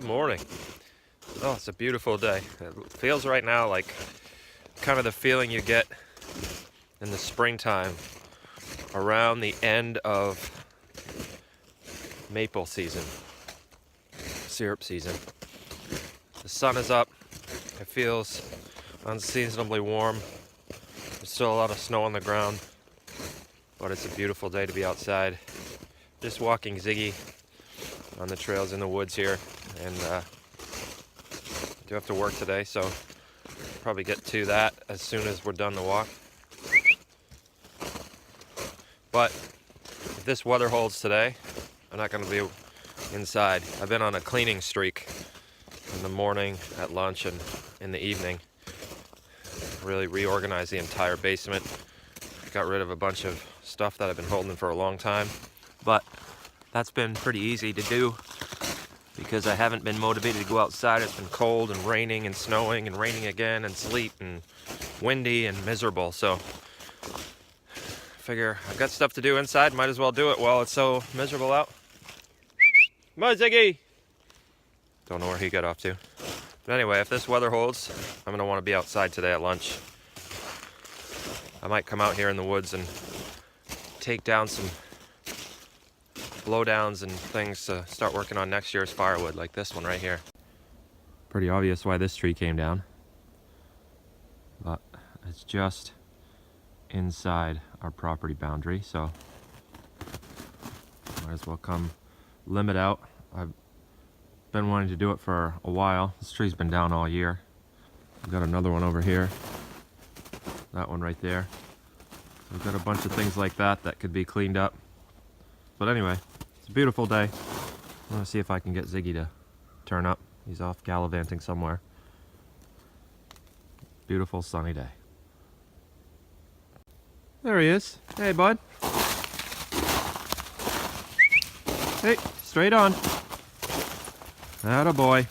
morning. Oh, it's a beautiful day. It feels right now like kind of the feeling you get in the springtime around the end of maple season, syrup season. The sun is up. It feels unseasonably warm. There's still a lot of snow on the ground, but it's a beautiful day to be outside. Just walking Ziggy on the trails in the woods here, and I do have to work today, so I'll probably get to that as soon as we're done the walk. But if this weather holds today, I'm not going to be inside. I've been on a cleaning streak in the morning, at lunch, and in the evening. Really reorganized the entire basement. Got rid of a bunch of stuff that I've been holding for a long time. But that's been pretty easy to do because I haven't been motivated to go outside. It's been cold and raining and snowing and raining again and sleet and windy and miserable. So I figure I've got stuff to do inside. Might as well do it while it's so miserable out. Come on, Ziggy! Don't know where he got off to. But anyway, if this weather holds, I'm going to want to be outside today at lunch. I might come out here in the woods and take down some blowdowns and things to start working on next year's firewood, like this one right here. Pretty obvious why this tree came down, but it's just inside our property boundary, so might as well come limb it out. I've been wanting to do it for a while. This tree's been down all year. I've got another one over here, that one right there. We've got a bunch of things like that that could be cleaned up. But anyway, it's a beautiful day. I want to see if I can get Ziggy to turn up. He's off gallivanting somewhere. Beautiful sunny day. There he is. Hey, bud. Hey, straight on. Atta boy.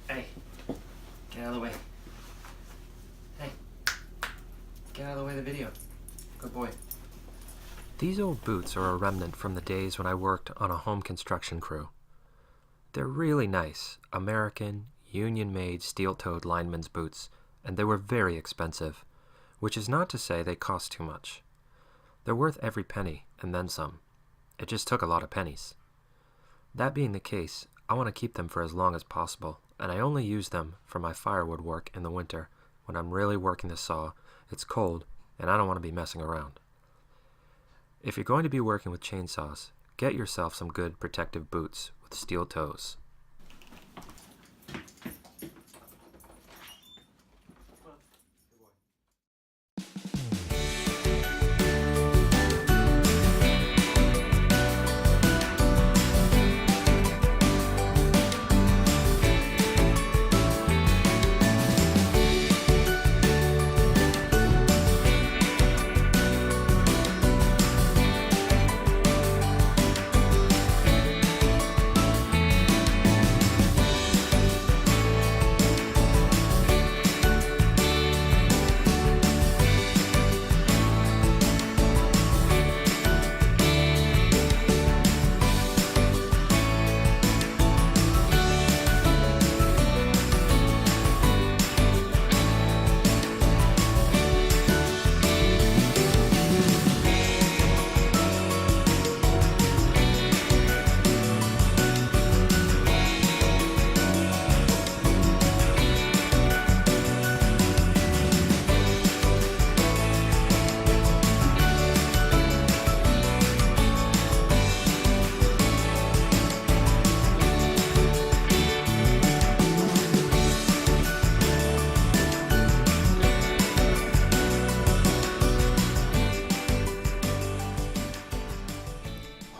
Hey, get out of the way. Hey, get out of the way of the video. Good boy. These old boots are a remnant from the days when I worked on a home construction crew. They're really nice, American, union-made steel-toed lineman's boots, and they were very expensive, which is not to say they cost too much. They're worth every penny, and then some. It just took a lot of pennies. That being the case, I want to keep them for as long as possible, and I only use them for my firewood work in the winter when I'm really working the saw, it's cold, and I don't want to be messing around. If you're going to be working with chainsaws, get yourself some good protective boots with steel toes.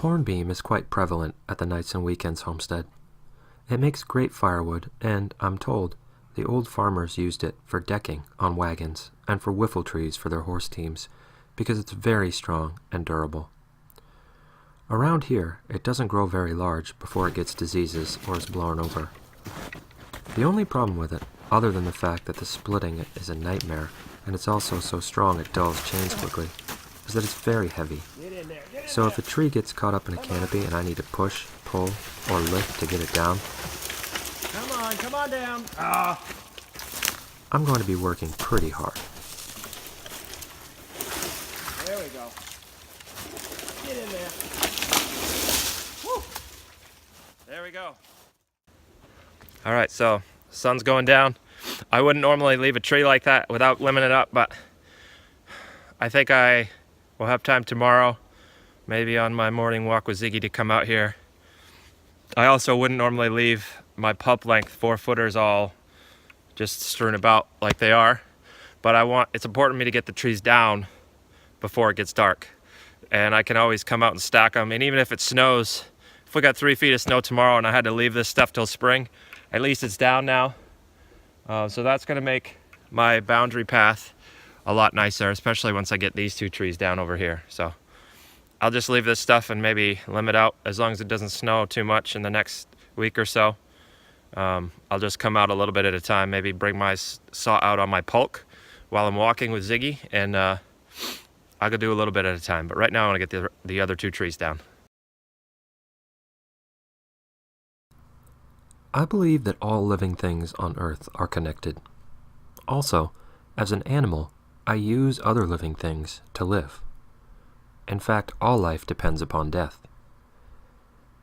Hornbeam is quite prevalent at the Nights and Weekends Homestead. It makes great firewood, and, I'm told, the old farmers used it for decking on wagons and for whiffle trees for their horse teams because it's very strong and durable. Around here, it doesn't grow very large before it gets diseases or is blown over. The only problem with it, other than the fact that the splitting it is a nightmare, and it's also so strong it dulls chains quickly, is that it's very heavy. So if a tree gets caught up in a canopy and I need to push, pull, or lift to get it down, come on down. I'm going to be working pretty hard. There we go. Get in there. Woo. There we go. All right, so sun's going down. I wouldn't normally leave a tree like that without limbing it up, but I think I will have time tomorrow, maybe on my morning walk with Ziggy, to come out here. I also wouldn't normally leave my pup length 4-footers all just strewn about like they are, but it's important for me to get the trees down before it gets dark. And I can always come out and stack them, and even if it snows, if we got 3 feet of snow tomorrow and I had to leave this stuff till spring, at least it's down now. So that's gonna make my boundary path a lot nicer, especially once I get these 2 trees down over here. So I'll just leave this stuff and maybe limit out as long as it doesn't snow too much in the next week or so. I'll just come out a little bit at a time, maybe bring my saw out on my pulk while I'm walking with Ziggy, and I'll go do a little bit at a time. But right now I want to get the other 2 trees down. I believe that all living things on Earth are connected. Also, as an animal, I use other living things to live. In fact, all life depends upon death.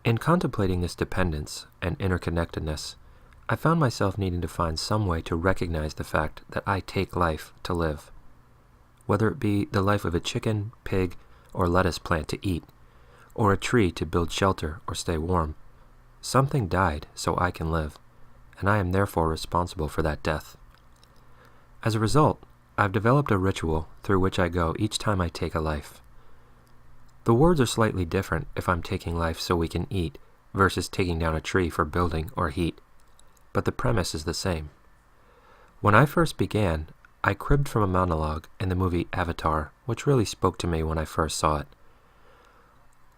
In contemplating this dependence and interconnectedness, I found myself needing to find some way to recognize the fact that I take life to live. Whether it be the life of a chicken, pig, or lettuce plant to eat, or a tree to build shelter or stay warm, something died so I can live, and I am therefore responsible for that death. As a result, I've developed a ritual through which I go each time I take a life. The words are slightly different if I'm taking life so we can eat versus taking down a tree for building or heat, but the premise is the same. When I first began, I cribbed from a monologue in the movie Avatar, which really spoke to me when I first saw it.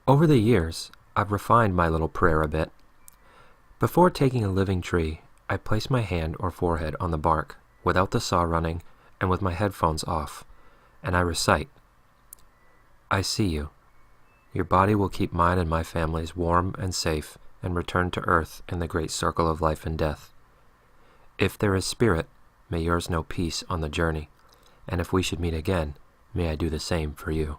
Over the years, I've refined my little prayer a bit. Before taking a living tree, I place my hand or forehead on the bark, without the saw running and with my headphones off, and I recite, "I see you. Your body will keep mine and my family's warm and safe and return to earth in the great circle of life and death. If there is spirit, may yours know peace on the journey, and if we should meet again, may I do the same for you."